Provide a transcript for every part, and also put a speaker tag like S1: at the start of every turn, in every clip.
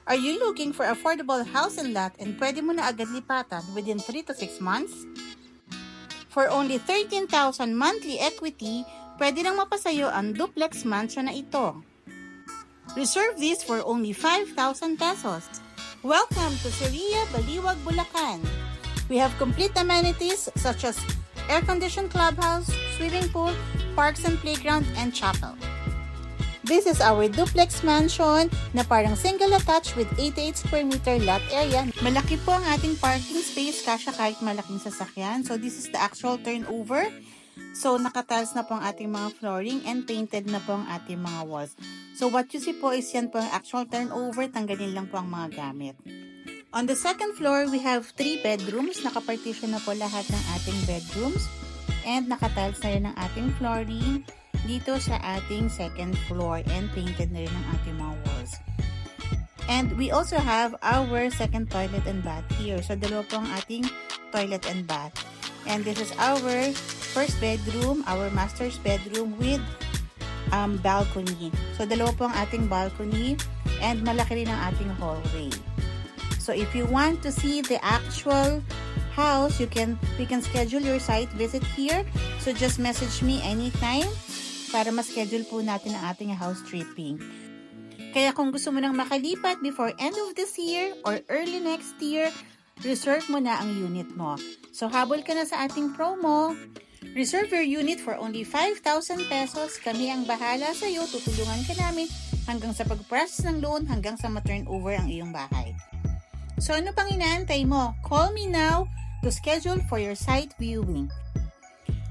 S1: Are you looking for affordable house and lot and pwede mo na agad lipatan within 3 to 6 months? For only 13,000 monthly equity, pwede nang mapasayo ang duplex mansion na ito. Reserve this for only 5,000 pesos. Welcome to Seria, Baliwag, Bulacan. We have complete amenities such as air-conditioned clubhouse, swimming pool, parks and playground, and chapel. This is our duplex mansion na parang single attached with 88 square meter lot area. Malaki po ang ating parking space, kasya kahit malaking sasakyan. So this is the actual turnover. So nakatiles na po ang ating mga flooring and painted na po ang ating mga walls. So what you see po is yan po ang actual turnover. Tanggalin lang po ang mga gamit. On the second floor, we have 3 bedrooms. Nakapartition na po lahat ng ating bedrooms. And nakatiles na rin ang ating flooring dito sa ating second floor and painted na rin ang ating mga walls. And we also have our second toilet and bath here. So dalawa po ang ating toilet and bath. And this is our first bedroom, our master's bedroom with balcony. So dalawa po ang ating balcony and malaki rin ang ating hallway. So if you want to see the actual house, we can schedule your site visit here. So just message me anytime para ma-schedule po natin ang ating house tripping. Kaya kung gusto mo nang makalipat before end of this year or early next year, reserve mo na ang unit mo. So habol ka na sa ating promo. Reserve your unit for only 5,000 pesos. Kami ang bahala sa iyo. Tutulungan ka namin hanggang sa pag-process ng loan, hanggang sa ma-turnover ang iyong bahay. So ano pang inaantay mo? Call me now to schedule for your site viewing.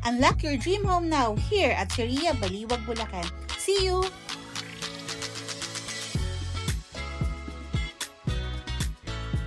S1: Unlock your dream home now here at Seria, Baliwag, Bulacan. See you!